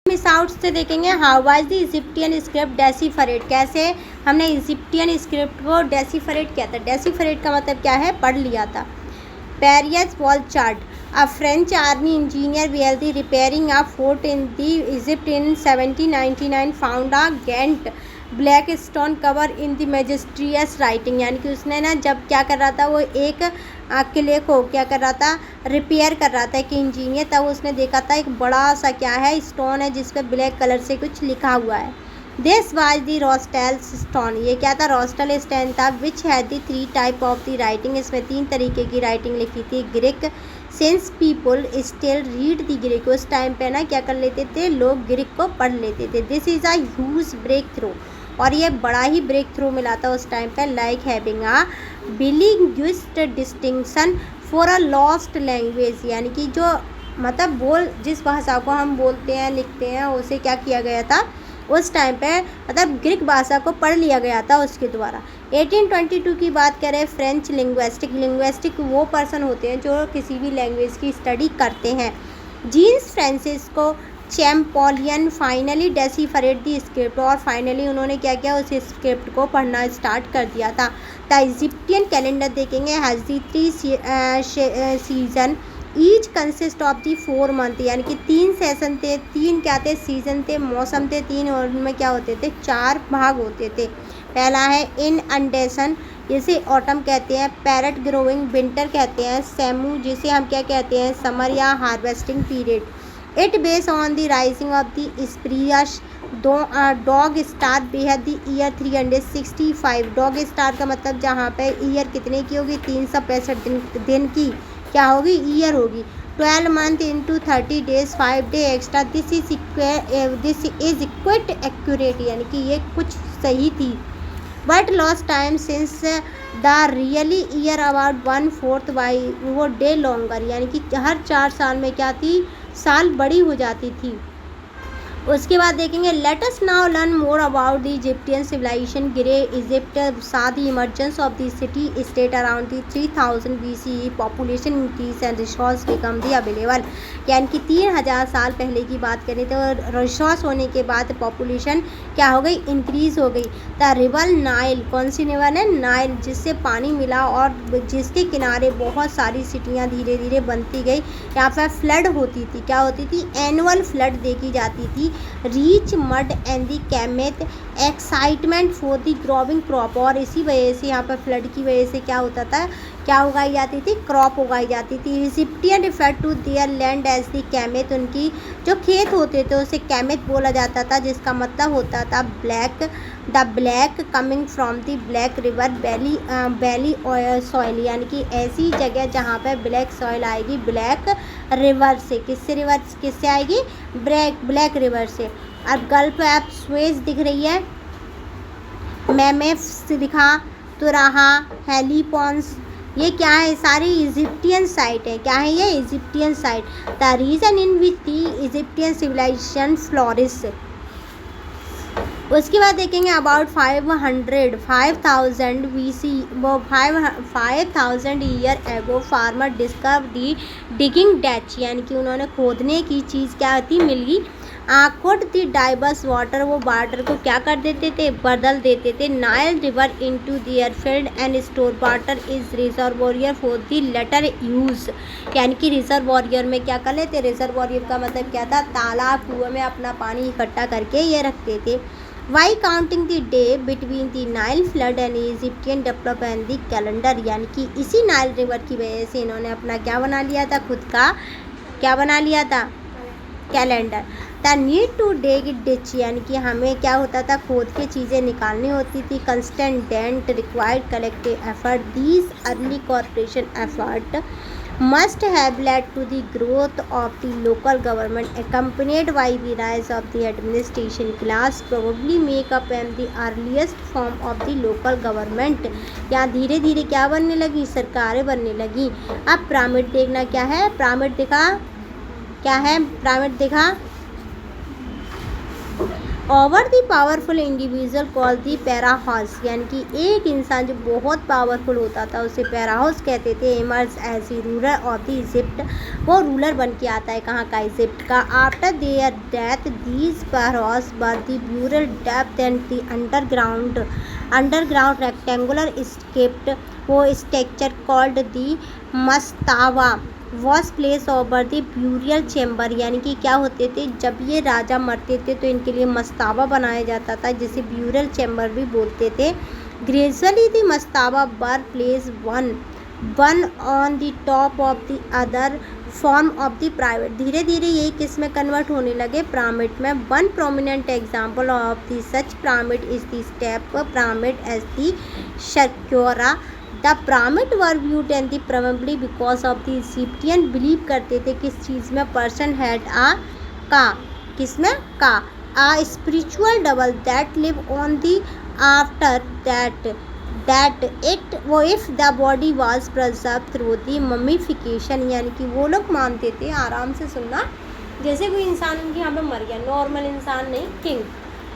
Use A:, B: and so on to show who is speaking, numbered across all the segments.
A: Miss out से देखेंगे how was the Egyptian script deciphered, कैसे हमने इजिप्टियन स्क्रिप्ट को डेसिफरेट किया था। डेसिफरेट का मतलब क्या है, पढ़ लिया था। Perius wall chart, a French army engineer were the repairing a fort in the Egypt in 1799 found a giant black stone cover in the mysterious writing, यानी कि उसने ना जब क्या कर रहा था, वो एक किले को क्या कर रहा था, रिपेयर कर रहा था, एक इंजीनियर, तब उसने देखा था एक बड़ा सा क्या है, स्टोन है जिस पर ब्लैक कलर से कुछ लिखा हुआ है। दिस वाज द रोस्टेल स्टोन, ये क्या था, रोस्टेल स्टोन था, which had the 3 type of the writing, इसमें 3 तरीके की राइटिंग लिखी थी। Greek, since people still read the Greek, उस टाइम पे ना क्या कर लेते थे, लोग ग्रीक को पढ़ लेते थे। This is a huge breakthrough, और ये बड़ा ही ब्रेक थ्रू मिला था उस टाइम पे, like having a bilingual distinction for a lost language, यानी कि जो मतलब जिस भाषा को हम बोलते हैं लिखते हैं उसे क्या किया गया था उस टाइम पे, मतलब ग्रीक भाषा को पढ़ लिया गया था उसके द्वारा। 1822 की बात करें, फ्रेंच लिंग्विस्टिक वो पर्सन होते हैं जो किसी भी लैंग्वेज की स्टडी करते हैं। जीन्स फ्रांसिस्को चैम्पोलियन फाइनली डेसिफरेट दी स्क्रिप्ट, और फाइनली उन्होंने क्या किया, उस स्क्रिप्ट को पढ़ना स्टार्ट कर दिया था। द इजिप्टियन कैलेंडर देखेंगे, has the 3 season, each consist of the 4 month, यानी कि 3 सेशन थे, 3 क्या थे, सीजन थे, मौसम थे 3, और उनमें क्या होते थे, 4 भाग होते थे। पहला है इनअंडेशन, जिसे ऑटम कहते हैं, पैरेट ग्रोइंग विंटर कहते हैं, सेमू जिसे हम क्या कहते हैं, समर या harvesting period. It base on the rising of the Sirius dog star बेहद द ईयर 365, डॉग स्टार का मतलब जहाँ पे ईयर कितने की होगी, 365 दिन की क्या होगी, ईयर होगी। 12 month into 30 days 5 day extra, this is quit accurate, यानी कि ये कुछ सही थी। But lost time since the really year about 1/4 by वो डे लॉन्गर, यानी कि हर 4 साल में क्या थी, साल बड़ी हो जाती थी। उसके बाद देखेंगे, let us now learn more about the Egyptian civilization. Grey Egypt saw the emergence of the city state around the 3000 BCE, population increase and resource become the available, यानी कि 3000 साल पहले की बात करें तो रिसोर्स होने के बाद पॉपुलेशन क्या हो गई, इंक्रीज हो गई। द रिवर नाइल, कौन सी रिवर है, नाइल, जिससे पानी मिला और जिसके किनारे बहुत सारी सिटियाँ धीरे धीरे बनती गई। यहाँ पर फ्लड होती थी, क्या होती थी, एनुअल फ्लड देखी जाती थी। Rich mud and the Kemet excitement for the growing crop, और इसी वजह से यहाँ पर फ्लड की वजह से क्या होता था, क्या उगाई जाती थी, क्रॉप उगाई जाती थी। Egyptian refer to their land as the Kemet, उनकी जो खेत होते थे उसे कैमेथ बोला जाता था, जिसका मतलब होता था black, the black coming from the black river valley soil, यानी कि ऐसी जगह जहाँ पर ब्लैक सॉइल आएगी ब्लैक रिवर से, किससे आएगी, ब्लैक रिवर से। अब गल्फ ऑफ सुएज दिख रही है, मेमेफ्स दिखा, तुराहा, हेलीपॉन्स, ये क्या है, सारी इजिप्टियन साइट है, क्या है ये, Egyptian site. The region in which the Egyptian civilization flourish. उसके बाद देखेंगे अबाउट 5000 BC, वो 5000 year ago farmer discover the digging ditch, यानी कि उन्होंने खोदने की चीज़ क्या थी, मिली। कोट दी डाइवर्स वाटर, वो वाटर को क्या कर देते थे, बदल देते थे। Nile river into their field and store water is reservoir for the later use, यानी कि रिजर्वोरियर में क्या कर लेते, रिजर्वोरियर का मतलब क्या था, तालाब कुएं में अपना पानी इकट्ठा करके ये रखते थे। Why counting the day between the Nile flood and Egyptian development the calendar, यानी कि इसी नाइल रिवर की वजह से इन्होंने अपना क्या बना लिया था, खुद का क्या बना लिया था, calendar. The need to dig ditch, यानी कि हमें क्या होता था, खोद के चीज़ें निकालनी होती थी। Constant dent required collective effort, these early corporation effort must have led to the growth of the local government accompanied by the rise of the administration class, probably make up the earliest form of the local government। यहाँ धीरे धीरे क्या बनने लगी, सरकारें बनने लगी। अब पिरामिड देखना, क्या है, पिरामिड दिखा, क्या है, पिरामिड दिखा, over the powerful individual call the pharaohs, यानी कि एक इंसान जो बहुत पावरफुल होता था उसे पैराहॉस कहते थे। Emerge as a ruler of the Egypt, वो रूलर बन के आता है कहाँ का, इजिप्ट का। After their death these pharaohs were the burial depth and the underground rectangular script, वो structure called the mastaba was place over the burial chamber, यानी कि क्या होते थे, जब ये राजा मरते थे तो इनके लिए मस्तावा बनाया जाता था, जिसे ब्यूरियल चैम्बर भी बोलते थे। Gradually the mastaba were place one on the top of the other form of the private, धीरे धीरे यही किस में कन्वर्ट होने लगे, पिरामिड में। One prominent example of the such pyramid is the step pyramid as the Saqqara. The pyramid were viewed and the probably because of the Egyptian believe करते थे किस चीज़ में, पर्सन हैड आ का, किस में का, a spiritual double that live on the after that it वो if the body was preserve through the mummification, यानी कि वो लोग मानते थे, आराम से सुनना, जैसे कोई इंसान उनके यहाँ पे मर गया, नॉर्मल इंसान नहीं, किंग,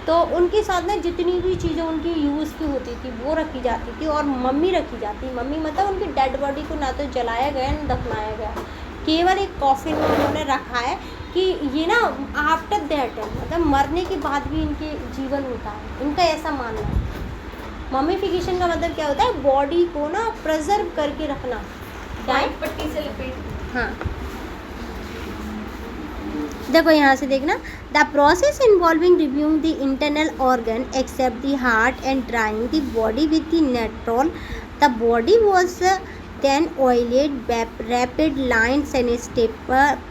A: तो उनके साथ में जितनी भी चीज़ें उनकी यूज़ की होती थी वो रखी जाती थी और मम्मी रखी जाती। मम्मी मतलब उनकी डेड बॉडी को ना तो जलाया गया ना दफनाया गया, केवल एक कॉफिन में उन्होंने रखा है कि ये ना आफ्टर दैट है, मतलब मरने के बाद भी इनके जीवन होता है, इनका ऐसा मानना है। मम्मीफिकेशन का मतलब क्या होता है, बॉडी को ना प्रिजर्व करके रखना,
B: व्हाइट पट्टी से लपेट।
A: हाँ देखो यहाँ से देखना, the process involving reviewing the internal organ except the heart and drying the body with the natron, the body was then oiled rapid lines and step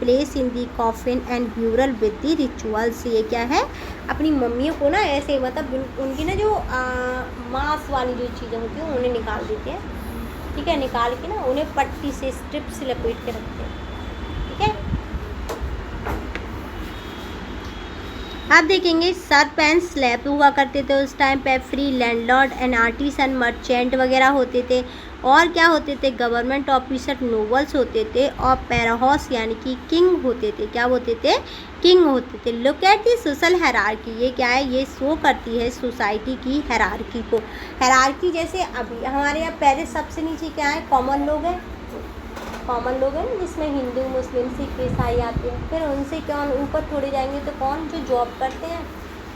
A: place in the coffin and burial with the rituals. ये क्या है, अपनी मम्मियों को ना ऐसे मतलब उनकी ना जो मांस वाली जो चीज़ें होती हैं उन्हें निकाल देते हैं, ठीक है, निकाल के ना उन्हें पट्टी से स्ट्रिप से लपेट के रखते हैं, ठीक है। आप देखेंगे सर्प एंड स्लैब हुआ करते थे उस टाइम पे, free landlord and artisan merchant वगैरह होते थे, और क्या होते थे, गवर्नमेंट ऑफिसर नोबल्स होते थे, और पैराहॉस यानी कि किंग होते थे, क्या होते थे, किंग होते थे। Look at the social hierarchy, ये क्या है, ये शो करती है सोसाइटी की हैरार्की को। हैरार्की जैसे अभी हमारे यहाँ पहले सबसे नीचे क्या है, कॉमन लोग हैं, कॉमन लोग हैं जिसमें हिंदू मुस्लिम सिख ईसाई आते हैं, फिर उनसे क्या ऊपर थोड़े जाएंगे तो कौन, जो जॉब करते हैं,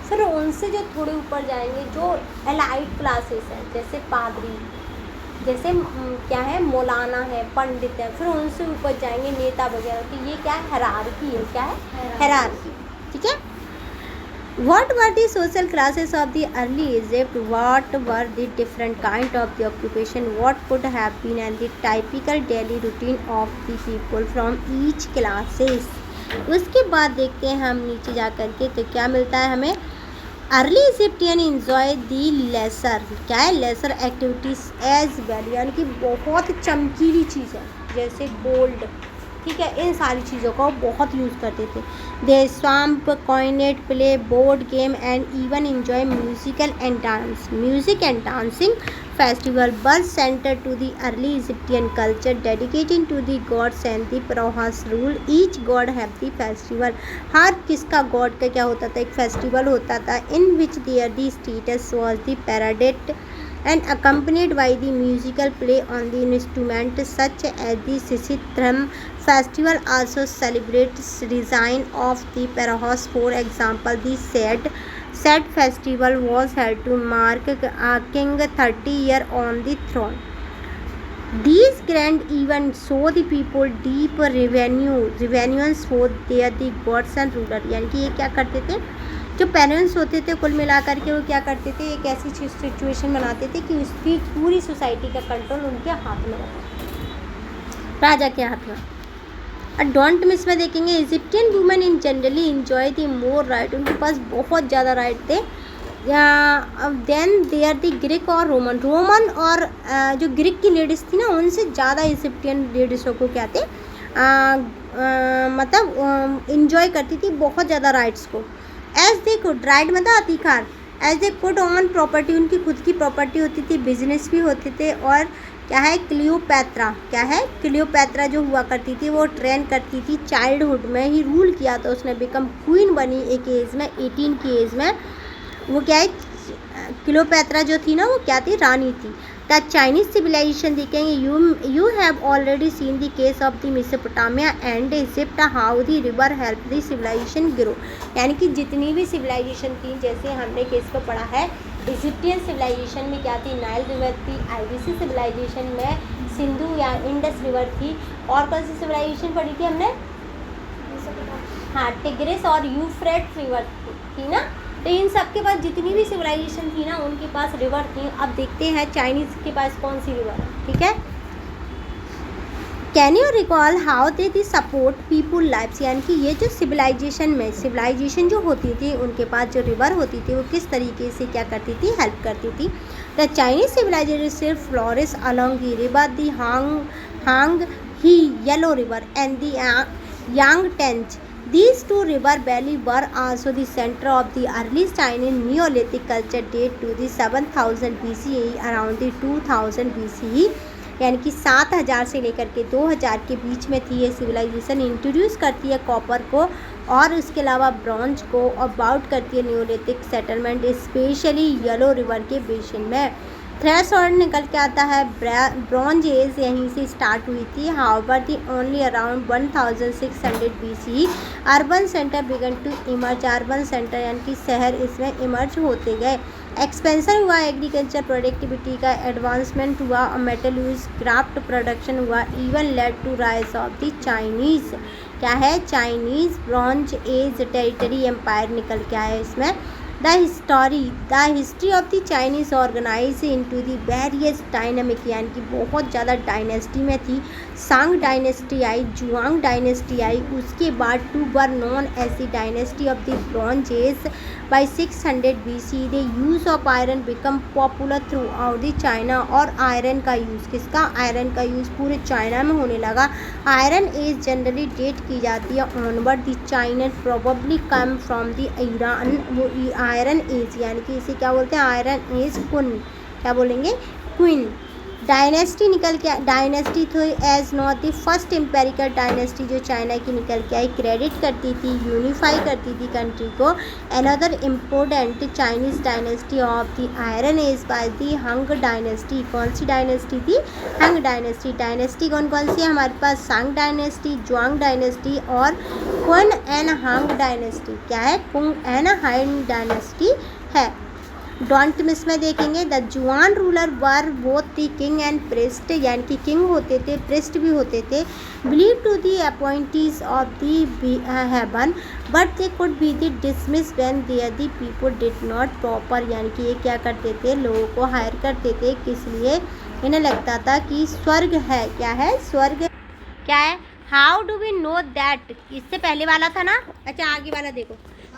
A: फिर उनसे जो थोड़े ऊपर जाएंगे जो एलाइट क्लासेस हैं, जैसे पादरी, जैसे क्या है मौलाना है, पंडित है, फिर उनसे ऊपर जाएंगे नेता वगैरह। तो ये क्या है, हैरार्की है, क्या है, हैरार्की, ठीक है। What were the social classes of the early Egypt? What were the different kind of the occupation? What could have been and the typical daily routine of the people from each classes? उसके बाद देखते हैं हम नीचे जा कर के, तो क्या मिलता है हमें, अर्ली इजिप्टियन इंजॉय दी लेसर, क्या है, लेसर एक्टिविटीज़ एज वेल, यानी कि बहुत चमकीली चीज़ है जैसे गोल्ड, ठीक है, इन सारी चीज़ों का बहुत यूज़ करते थे। दे स्वाम्प कॉइनेट play board game and even enjoy music and dancing festival birth center to the early Egyptian culture dedicated to the gods and the pharaohs rule. Each god have the festival, हर किसका god का क्या होता था, एक festival होता था, in which there the statues was द पैराडेट and accompanied by the musical play on the instrument such as the Sisithram festival also celebrates reign of the pharaohs. For example, the Set festival was held to mark a king 30 years on the throne. These grand events show the people deep reverence for their the gods and ruler, यानी कि ये क्या करते थे, जो parents होते थे कुल मिलाकर के वो क्या करते थे, एक ऐसी सिचुएशन बनाते थे कि उसकी पूरी सोसाइटी का कंट्रोल उनके हाथ में रहता, राजा के हाथ में। डोंट मिस में देखेंगे, Egyptian women in generally enjoy the more right, उनके पास बहुत ज़्यादा राइट थे। Then they are the Greek और रोमन और जो ग्रीक की लेडीज़ थी ना उनसे ज़्यादा इजिप्टियन लेडीज़ों को क्या थे, मतलब इंजॉय करती थी बहुत ज़्यादा राइट्स को। एज दे कुड, राइट मतलब अधिकार, as they could own property, उनकी खुद की प्रॉपर्टी होती थी, बिजनेस भी होते थे, और क्या है, क्लियोपैत्रा, क्या है, क्लियोपैत्रा जो हुआ करती थी वो ट्रेन करती थी, चाइल्डहुड में ही रूल किया था उसने, बिकम क्वीन बनी एक एज में, 18 की एज में, वो क्या है, क्लियोपैत्रा जो थी ना वो क्या थी, रानी थी। द चाइनीज सिविलाइजेशन देखेंगे, you have already seen the case of the Mesopotamia and Egypt how the river help the civilization grow. यानी कि जितनी भी सिविलाइजेशन थी, जैसे हमने केस को पढ़ा है, इजिप्टियन सिविलाइजेशन में क्या थी, नाइल रिवर थी। आईबीसी सिविलाइजेशन में सिंधु या इंडस रिवर थी। और कौन सी सिविलाइजेशन पढ़ी थी हमने, हाँ, टिग्रिस और यूफ्रेट रिवर थी ना। तो इन सब के पास जितनी भी सिविलाइजेशन थी ना, उनके पास रिवर थी। अब देखते हैं चाइनीज़ के पास कौन सी रिवर है, ठीक है। Can you recall how they support people lifes, यानी कि ये जो सिविलाइजेशन जो होती थी, उनके पास जो रिवर होती थी, वो किस तरीके से क्या करती थी, हेल्प करती थी। The Chinese civilization flourish along the river the Huang He Yellow River and the Yangtze. These two river valleys were also the center of the early Chinese Neolithic culture date to the 7000 BCE around the 2000 BCE, यानी कि 7000 से लेकर के 2000 के बीच में थी ये civilisation. Introduce करती है कॉपर को और उसके अलावा ब्रॉन्ज को, अबाउट करती है Neolithic settlement specially yellow river के बेसिन में। थ्रेशोल्ड निकल के आता है, ब्रॉन्ज एज यहीं से स्टार्ट हुई थी। However the only around 1600 BCE urban centre began to emerge, urban centre यानी कि शहर इसमें इमर्ज होते गए। एक्सपेंशन हुआ एग्रीकल्चर प्रोडक्टिविटी का, एडवांसमेंट हुआ, मेटल यूज क्राफ्ट प्रोडक्शन हुआ, even led to rise of the Chinese, क्या है, Chinese bronze age territory empire निकल के आया इसमें। The history of the Chinese organize into the various dynamic, यानी कि बहुत ज़्यादा डायनेस्टी में थी। सांग डायनेस्टी आई, जुआंग डायनेस्टी आई, उसके बाद two were known as the dynasty of the bronze age. By 600 BC the use of iron become popular throughout the China, और आयरन का यूज़, किसका, आयरन का यूज़ पूरे चाइना में होने लगा। आयरन एज जनरली डेट की जाती है onward the China probably come from the Iran. वो आयरन एज यानी कि इसे क्या बोलते हैं, आयरन एज क्वीन, क्या बोलेंगे, क्वीन। डायनेस्टी निकल के, डायनेस्टी थी as not the first imperial dynasty जो चाइना की निकल के आई, क्रेडिट करती थी, यूनिफाई करती थी कंट्री को। Another important Chinese dynasty of the iron age by the Han dynasty. कौन सी डायनेस्टी थी, हंग डायनेस्टी। डायनेस्टी कौन कौन सी है हमारे पास, सांग डायनेस्टी, जुआंग डायनेस्टी और कुन एंड हांग डायनेस्टी, क्या है, कुंग एंड हांग डायनेस्टी है। डोंट मिस में देखेंगे, the Zhou ruler were both the king and priest, यानी कि किंग होते थे, प्रिस्ट भी होते थे। Believe to the appointees of the heaven but they could be the dismiss when there the people did not proper, यानी कि ये क्या करते थे, लोगों को हायर करते थे, किस लिए, इन्हें लगता था कि स्वर्ग है, क्या है, स्वर्ग क्या है। How do we know that, इससे पहले वाला था ना, अच्छा आगे वाला देखो।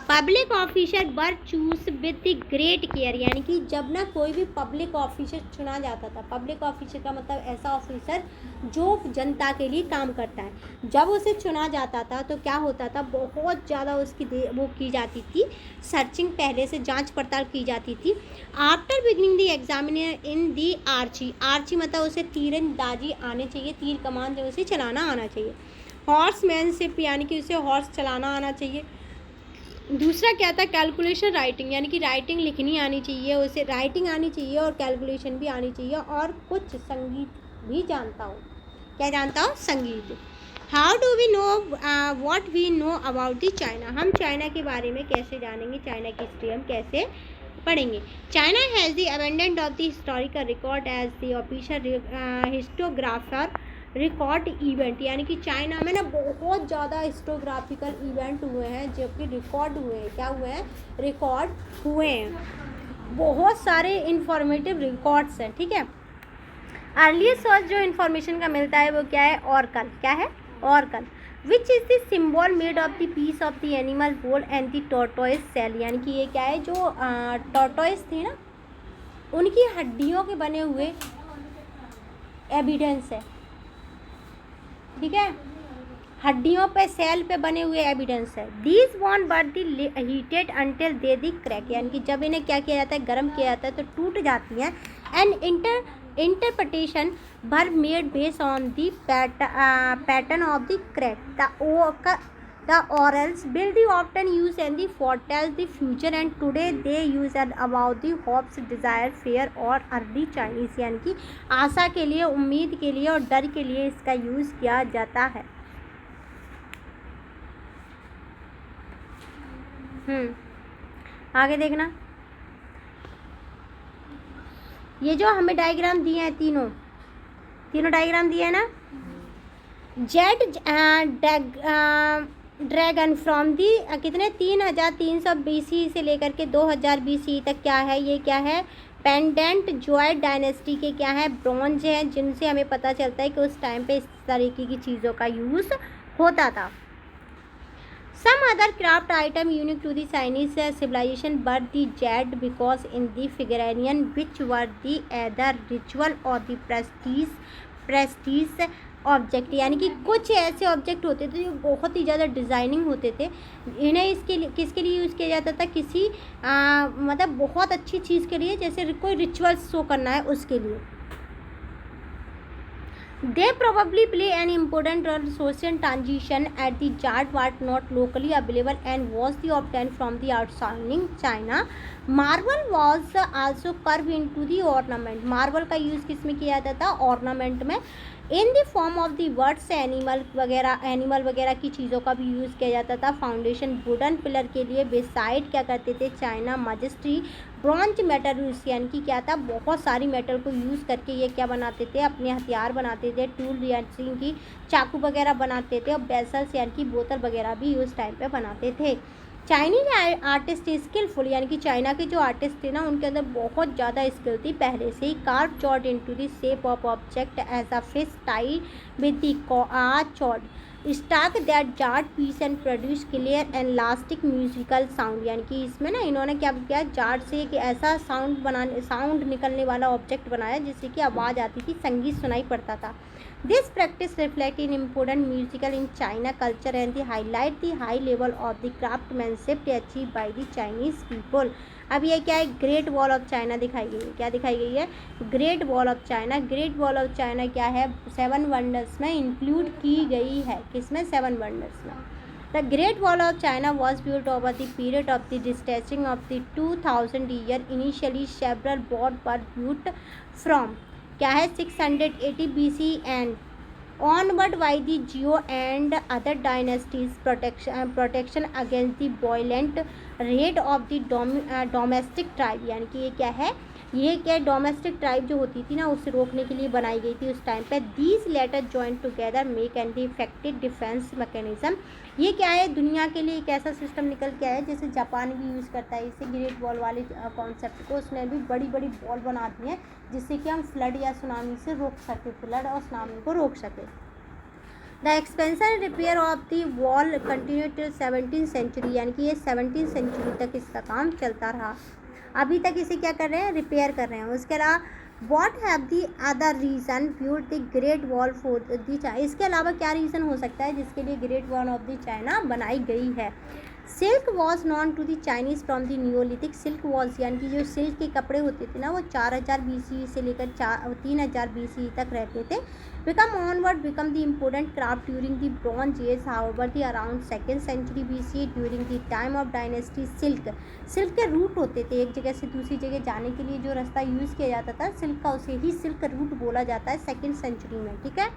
A: Public officer were choose with the great care, यानी कि जब ना कोई भी पब्लिक ऑफिसर चुना जाता था, पब्लिक ऑफिसर का मतलब ऐसा ऑफिसर जो जनता के लिए काम करता है, जब उसे चुना जाता था तो क्या होता था, बहुत ज़्यादा उसकी वो की जाती थी, सर्चिंग, पहले से जांच पड़ताल की जाती थी। After beginning the examiner in the archery, archery मतलब उसे तीरंदाजी आने चाहिए, तीर कमान जो उसे चलाना आना चाहिए। हॉर्समैनशिप यानी कि उसे हॉर्स चलाना आना चाहिए। दूसरा क्या था, कैलकुलेशन राइटिंग, यानी कि राइटिंग लिखनी आनी चाहिए, उसे राइटिंग आनी चाहिए और कैलकुलेशन भी आनी चाहिए, और कुछ संगीत भी जानता हो, क्या जानता हो, संगीत। How do we know what we know about the China, हम चाइना के बारे में कैसे जानेंगे, चाइना की हिस्ट्री हम कैसे पढ़ेंगे। China has the abundant of the historical record as the official historiographer record event, यानी कि चाइना में ना बहुत ज़्यादा हिस्टोग्राफिकल इवेंट हुए हैं जो कि रिकॉर्ड हुए हैं, क्या हुए हैं, रिकॉर्ड हुए हैं, बहुत सारे इंफॉर्मेटिव रिकॉर्ड्स हैं, ठीक है। अर्लीस्ट सोर्स जो इन्फॉर्मेशन का मिलता है वो क्या है, ऑर्कल, क्या है, oracle, which is the symbol made of the piece of the animal bone and the tortoise shell, यानी कि ये क्या है, जो टॉर्टोइस थे ना उनकी हड्डियों के बने हुए एविडेंस है, ठीक है, हड्डियों पे, सेल पे बने हुए एविडेंस है। These want but the heated until they the crack, यानी कि जब इन्हें क्या किया जाता है, गर्म किया जाता है तो टूट जाती हैं। And interpretation were made based on the pattern of the crack, The orals will the often use and the foretell the future and today they use and about the hopes, desire, fear और early Chinese यानी कि आशा के लिए, उम्मीद के लिए और डर के लिए इसका यूज़ किया जाता है। आगे देखना, ये जो हमें डायग्राम दिए हैं तीनों डायग्राम दिए हैं ना। जेट ड्रैगन फ्रॉम दी कितने 3300 BC से लेकर के 2000 BC तक क्या है, ये क्या है, पेंडेंट जोइड डायनेस्टी के क्या है, ब्रॉन्ज है, जिनसे हमें पता चलता है कि उस टाइम पे इस तरीके की चीज़ों का यूज़ होता था। Some other craft item unique to the Chinese civilization were the jade because in the figurine which were the either ritual or the prestige object, यानी कि कुछ ऐसे ऑब्जेक्ट होते थे जो बहुत ही ज़्यादा डिज़ाइनिंग होते थे। इन्हें इसके लिए किसके लिए यूज़ किया जाता था, किसी मतलब बहुत अच्छी चीज़ के लिए, जैसे कोई रिचुअल्स शो करना है उसके लिए। They probably play an important role in social transition at the jade was not locally available and was the obtained from the outside China. Marble was also carved into the ornament. Marble का use किस में किया जाता था, ornament में। In the form of the words animal वगैरह की चीज़ों का भी यूज़ किया जाता था। फाउंडेशन वुडन पिलर के लिए बेसाइड क्या करते थे, China majesty bronze metal use, यानी कि क्या था, बहुत सारी मेटल को यूज़ करके ये क्या बनाते थे, अपने हथियार बनाते थे, टूल यानी कि चाकू वगैरह बनाते थे, और बेसल्स यानी कि बोतल वगैरह भी उस टाइम पे बनाते थे। चाइनीज आर्टिस्ट स्किलफुल, यानी कि चाइना के जो आर्टिस्ट थे ना उनके अंदर बहुत ज़्यादा स्किल थी पहले से ही। Carve jade into the shape of object as a fish tie with the चॉड struck that jade piece and produce clear and elastic musical sound, यानी कि इसमें ना इन्होंने क्या किया, जार्ड से एक ऐसा साउंड निकलने वाला ऑब्जेक्ट बनाया जिससे कि आवाज़ आती थी, संगीत सुनाई पड़ता था। This practice reflects in important musical in China culture and the highlight the high level of the craftsmanship achieved by the Chinese people. अब ये क्या है, ग्रेट वॉल ऑफ चाइना दिखाई गई है। क्या दिखाई गई है, great Wall of China. Great Wall of China क्या है, 7 वंडर्स में इंक्लूड की गई है। किसमें, 7 वंडर्स में। The Great Wall of China was built over the period of the distancing of the 2000 year. Initially, several walls were built from क्या है 680 BC and onward by the Zhou and other dynasties protection against the violent raid of the domestic tribe, यानी कि ये क्या है, ये क्या domestic tribe जो होती थी ना उसे रोकने के लिए बनाई गई थी उस टाइम पे। These later joint together make and the effective defence mechanism. ये क्या है, दुनिया के लिए एक ऐसा सिस्टम निकल के आया है, जैसे जापान भी यूज़ करता है इसे, ग्रेट वॉल वाले कॉन्सेप्ट को। उसने भी बड़ी बड़ी वॉल बना दी है जिससे कि हम फ्लड या सुनामी से रोक सके, फ्लड और सुनामी को रोक सके। The expansion repair of the wall continue till 17th century, यानी कि ये 17th सेंचुरी तक इसका काम चलता रहा। अभी तक इसे क्या कर रहे हैं, रिपेयर कर रहे हैं। उसके अलावा what have the other reason built the Great Wall for the China, इसके अलावा क्या रीज़न हो सकता है जिसके लिए Great Wall of the China बनाई गई है। Silk was known to the Chinese from the Neolithic. Silk was यानी कि जो सिल्क के कपड़े होते थे ना वो 4000 BC से लेकर 3000 BC तक रहते थे। Become onward become the important craft during the bronze as, however the around 2nd century BC during the time of dynasty. Silk के रूट होते थे, एक जगह से दूसरी जगह जाने के लिए जो रास्ता यूज़ किया जाता था सिल्क का, उसे ही सिल्क रूट बोला जाता है 2nd century में, ठीक है।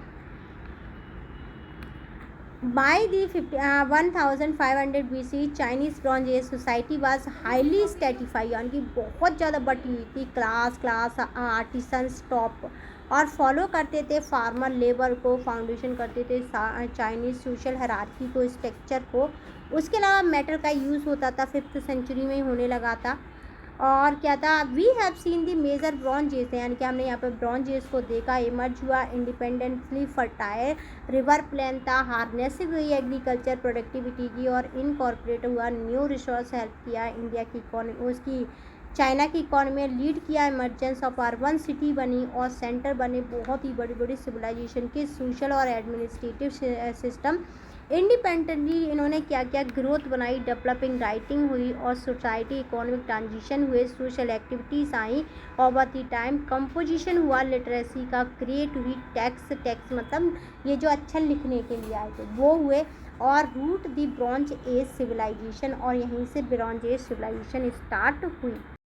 A: By the 1500 BC Chinese Bronze Age society was highly stratified, यानी कि बहुत ज़्यादा बटी हुई थी। क्लास आर्टिसंस टॉप और फॉलो करते थे फार्मर लेबर को, फाउंडेशन करते थे चाइनीज़ सोशल हायरार्की को, स्ट्रक्चर को। उसके अलावा मेटल का यूज़ होता था 5th century में होने लगा था। और क्या था, we have seen the major bronze age, यानी कि हमने यहाँ पे ब्रॉन्ज एज को देखा। इमर्ज हुआ इंडिपेंडेंटली फर्टाइल रिवर प्लेन था, हार्नेस हुई एग्रीकल्चर प्रोडक्टिविटी की, और इनकॉर्पोरेट हुआ न्यू रिसोर्स, हेल्प किया इंडिया की इकोनॉमी, उसकी चाइना की इकोनॉमी लीड किया। इमरजेंस ऑफ अर्बन सिटी बनी और सेंटर बने बहुत ही बड़ी बड़ी सिविलाइजेशन के सोशल और एडमिनिस्ट्रेटिव सिस्टम इंडिपेंडेंटली इन्होंने क्या क्या ग्रोथ बनाई, डेवलपिंग राइटिंग हुई और सोसाइटी इकोनॉमिक ट्रांजिशन हुए, social activities I over the time, composition हुआ लिटरेसी का, क्रिएट हुई टैक्स मतलब ये जो अक्षर लिखने के लिए आए थे वो हुए, और रूट दी ब्रॉन्ज एज सिविलाइजेशन और यहीं से ब्रॉन्ज एज सिविलाइजेशन स्टार्ट हुई।